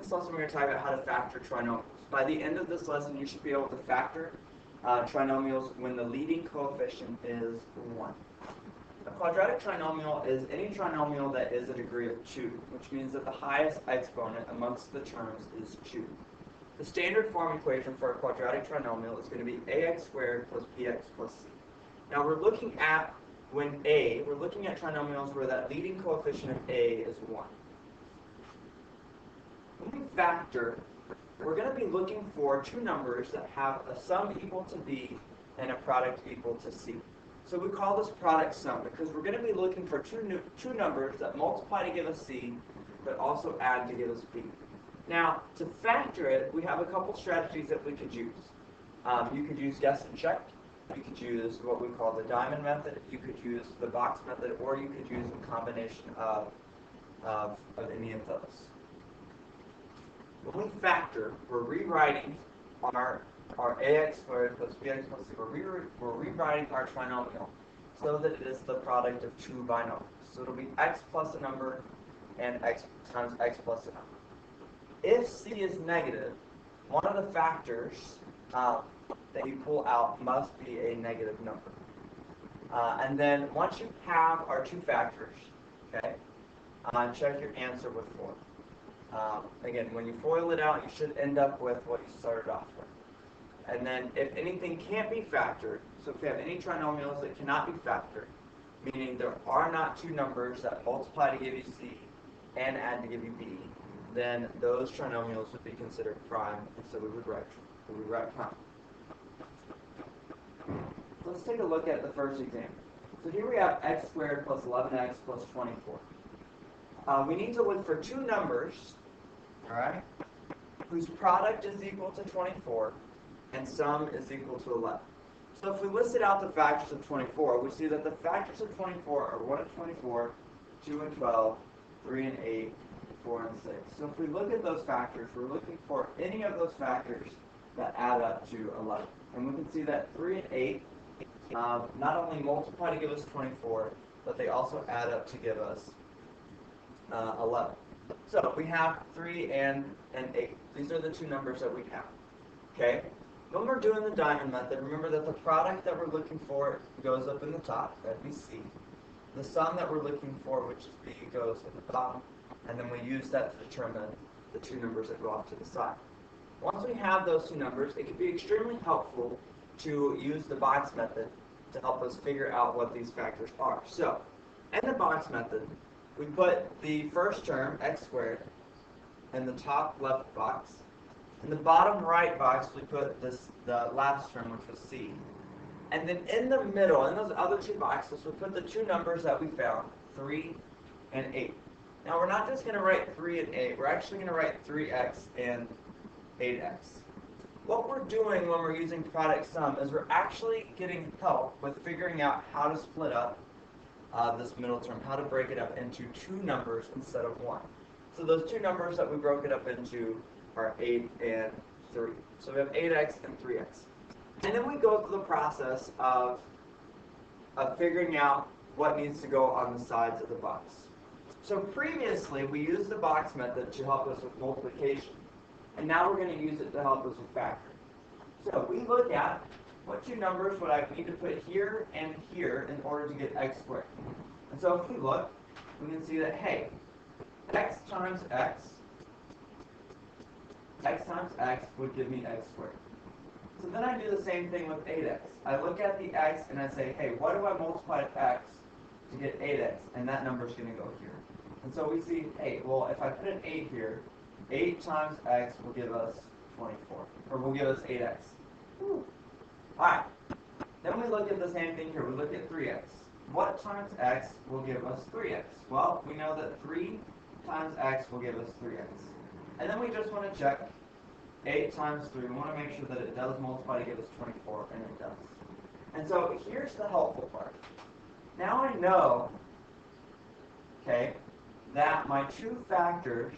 this lesson, we're going to talk about how to factor trinomials. By the end of this lesson, you should be able to factor trinomials when the leading coefficient is 1. A quadratic trinomial is any trinomial that is a degree of 2, which means that the highest exponent amongst the terms is 2. The standard form equation for a quadratic trinomial is going to be ax squared plus bx plus c. Now we're looking at we're looking at trinomials where that leading coefficient of a is 1. When we factor, we're going to be looking for two numbers that have a sum equal to b and a product equal to c. So we call this product sum because we're going to be looking for two numbers that multiply to give us c, but also add to give us b. Now, to factor it, we have a couple strategies that we could use. You could use guess and check. You could use what we call the diamond method. You could use the box method, or you could use a combination of any of those. When we factor, we're rewriting our ax squared plus bx plus c. We're rewriting our trinomial so that it is the product of two binomials. So it'll be x plus a number and x times x plus a number. If c is negative, one of the factors that you pull out must be a negative number. And then once you have our two factors, okay, check your answer with FOIL. Again, when you FOIL it out, you should end up with what you started off with. And then if anything can't be factored, so if you have any trinomials that cannot be factored, meaning there are not two numbers that multiply to give you c and add to give you b, then those trinomials would be considered prime, and so we would write prime. So let's take a look at the first example. So here we have x squared plus 11x plus 24. We need to look for two numbers, all right, whose product is equal to 24 and sum is equal to 11. So if we listed out the factors of 24, we see that the factors of 24 are 1 and 24, 2 and 12, 3 and 8, 4 and 6. So if we look at those factors, we're looking for any of those factors that add up to 11. And we can see that 3 and 8 not only multiply to give us 24, but they also add up to give us 11. So we have 3 and 8. These are the two numbers that we have. Okay? When we're doing the diamond method, remember that the product that we're looking for goes up in the top, that'd be C. The sum that we're looking for, which is B, goes at the bottom. And then we use that to determine the two numbers that go off to the side. Once we have those two numbers, it can be extremely helpful to use the box method to help us figure out what these factors are. So, in the box method, we put the first term, x squared, in the top left box. In the bottom right box, we put the last term, which was c. And then in the middle, in those other two boxes, we put the two numbers that we found, 3 and 8. Now, we're not just going to write 3 and 8. We're actually going to write 3x and 8x. What we're doing when we're using product sum is we're actually getting help with figuring out how to split up this middle term, how to break it up into two numbers instead of one. So those two numbers that we broke it up into are 8 and 3. So we have 8x and 3x. And then we go through the process of figuring out what needs to go on the sides of the box. So previously, we used the box method to help us with multiplication. And now we're going to use it to help us with factoring. So we look at what two numbers would I need to put here and here in order to get x squared. And so if we look, we can see that, hey, x times x times x would give me x squared. So then I do the same thing with 8x. I look at the x and I say, hey, what do I multiply to x to get 8x? And that number is going to go here. And so we see, hey, well, if I put an 8 here, 8 times x will give us 24, or will give us 8x. Alright, then we look at the same thing here. We look at 3x. What times x will give us 3x? Well, we know that 3 times x will give us 3x. And then we just want to check 8 times 3. We want to make sure that it does multiply to give us 24, and it does. And so here's the helpful part. Now I know, okay, that my two factors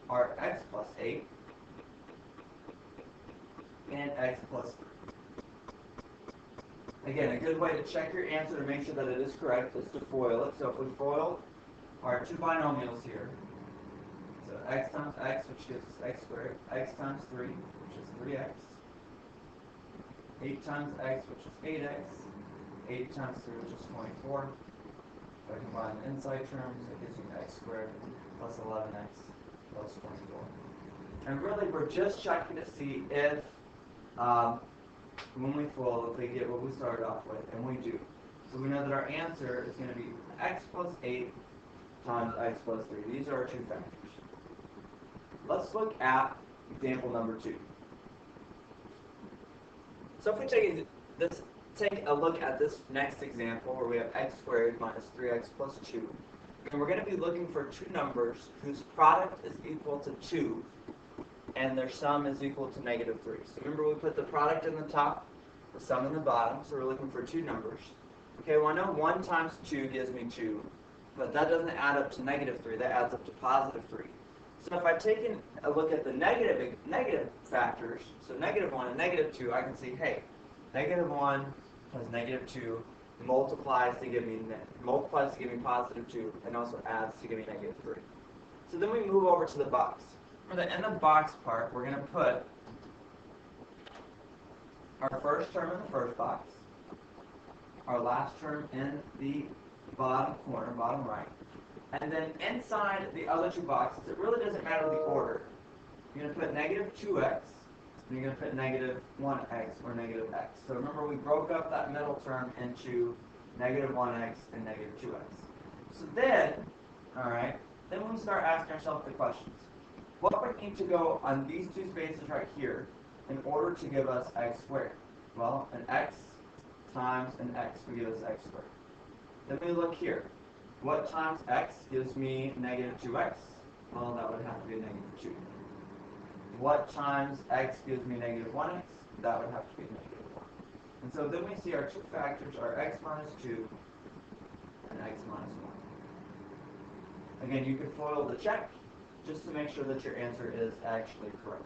are x plus 8 and x plus 3. Again, a good way to check your answer to make sure that it is correct is to FOIL it. So if we FOIL our two binomials here, so x times x, which gives us x squared, x times 3, which is 3x, 8 times x, which is 8x, 8 times 3, which is 24. If I combine the inside terms, it gives me x squared plus 11x plus 24. And really, we're just checking to see if, when we fold, if we get what we started off with, and we do. So we know that our answer is going to be x plus 8 times x plus 3. These are our two factors. Let's look at example number 2. So if we take a look at this next example where we have x squared minus 3x plus 2, and we're going to be looking for two numbers whose product is equal to 2 and their sum is equal to negative 3. So remember, we put the product in the top, the sum in the bottom, so we're looking for two numbers. Okay, well I know 1 times 2 gives me 2, but that doesn't add up to negative 3, that adds up to positive 3. So if I've taken a look at the negative factors, so negative 1 and negative 2, I can see, hey, negative 1 plus negative 2 multiplies to give me positive 2, and also adds to give me negative 3. So then we move over to the box. In the box part, we're going to put our first term in the first box, our last term in the bottom corner, bottom right, and then inside the other two boxes, it really doesn't matter the order. You're going to put negative 2x, and you're going to put negative 1x or negative x. So remember, we broke up that middle term into negative 1x and negative 2x. So then, then we start asking ourselves the questions. What would need to go on these two spaces right here in order to give us x squared? Well, an x times an x would give us x squared. Then we look here. What times x gives me negative 2x? Well, that would have to be a negative 2. What times x gives me negative 1x? That would have to be negative 1. And so then we see our two factors are x minus 2 and x minus 1. Again, you can FOIL the check just to make sure that your answer is actually correct.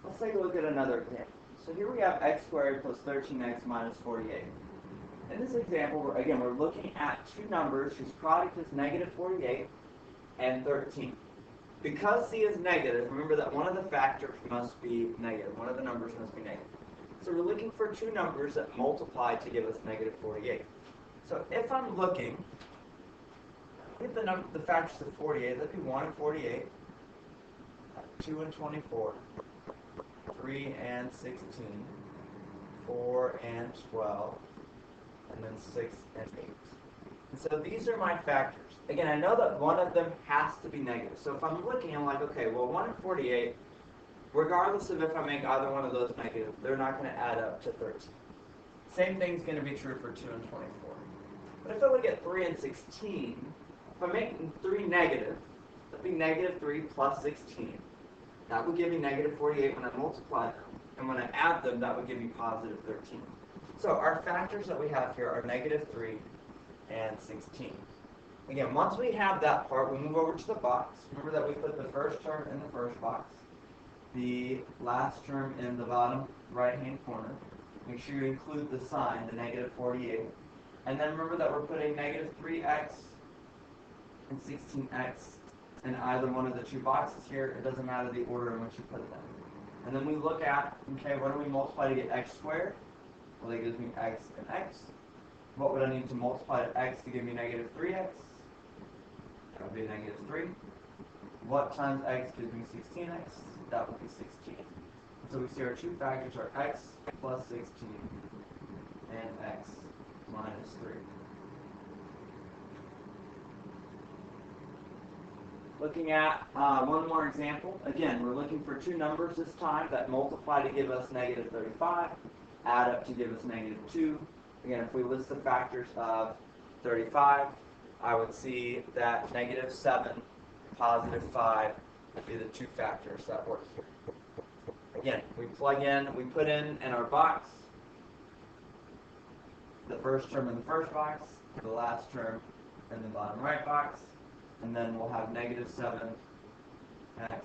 Let's take a look at another example. So here we have x squared plus 13x minus 48. In this example, we're looking at two numbers whose product is negative 48 and 13. Because c is negative, remember that one of the factors must be negative. One of the numbers must be negative. So we're looking for two numbers that multiply to give us negative 48. So if I'm looking at the factors of 48, that'd be 1 and 48, 2 and 24, 3 and 16, 4 and 12, and then 6 and 8. And so these are my factors. Again, I know that one of them has to be negative. So if I'm looking, I'm like, okay, well, 1 and 48, regardless of if I make either one of those negative, they're not going to add up to 13. Same thing's going to be true for 2 and 24. But if I look at 3 and 16, if I'm making 3 negative, that'd be negative 3 plus 16. That would give me negative 48 when I multiply them. And when I add them, that would give me positive 13. So our factors that we have here are negative 3 and 16. Again, once we have that part, we move over to the box. Remember that we put the first term in the first box, the last term in the bottom right-hand corner. Make sure you include the sign, the negative 48. And then remember that we're putting negative 3x and 16x in either one of the two boxes here. It doesn't matter the order in which you put them. And then we look at, okay, what do we multiply to get x squared? Well, that gives me x and x. What would I need to multiply to x to give me negative 3x? That would be negative 3. What times x gives me 16x? That would be 16. So we see our two factors are x plus 16 and x minus 3. Looking at one more example. Again, we're looking for two numbers this time that multiply to give us negative 35, add up to give us negative 2. Again, if we list the factors of 35, I would see that negative 7, positive 5 would be the two factors that work here. Again, we put in our box the first term in the first box, the last term in the bottom right box, and then we'll have negative 7x and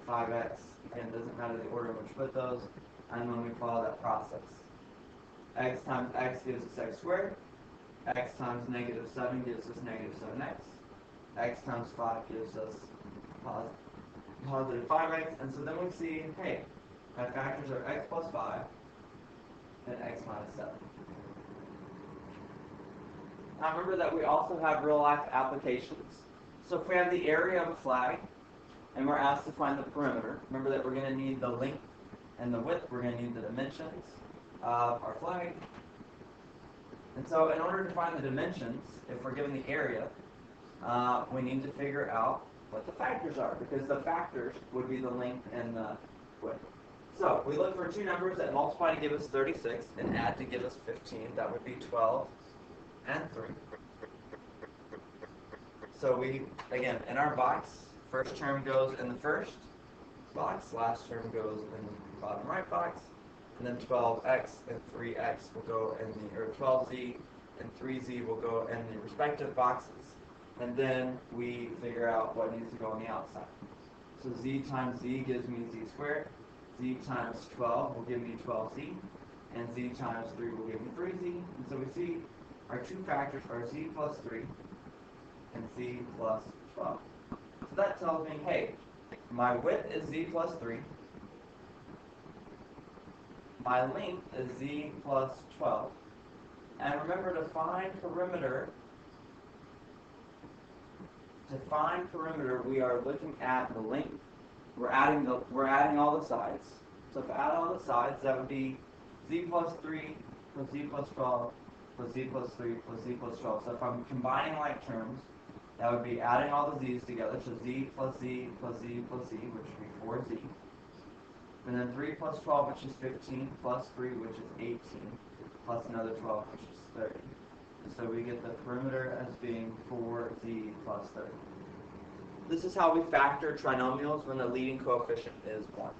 5x. Again, it doesn't matter the order in which you put those, and when we follow that process. X times x gives us x squared. X times negative 7 gives us negative 7x. x times 5 gives us positive 5x, and so then we see, hey, my factors are x plus 5 and x minus 7. Now remember that we also have real-life applications. So if we have the area of a flag, and we're asked to find the perimeter, remember that we're going to need the length and the width, we're going to need the dimensions of our flag. And so in order to find the dimensions, if we're given the area, we need to figure out what the factors are, because the factors would be the length and the width. So we look for two numbers that multiply to give us 36 and add to give us 15. That would be 12 and 3. So we, again, in our box, first term goes in the first box, last term goes in the bottom right box, and then 12x and 3x will go in the, or 12z and 3z will go in the respective boxes. And then we figure out what needs to go on the outside. So z times z gives me z squared, z times 12 will give me 12z, and z times 3 will give me 3z. And so we see our two factors are z plus 3 and z plus 12. So that tells me, hey, my width is z plus 3, my length is z plus 12. And remember, to find perimeter, we are looking at the length. We're adding all the sides. So if I add all the sides, that would be z plus 3 plus z plus 12 plus z plus 3 plus z plus 12. So if I'm combining like terms, that would be adding all the z's together. So z plus z plus z plus z, which would be 4z. And then 3 plus 12, which is 15, plus 3, which is 18, plus another 12, which is 30. So we get the perimeter as being 4z plus 30. This is how we factor trinomials when the leading coefficient is 1.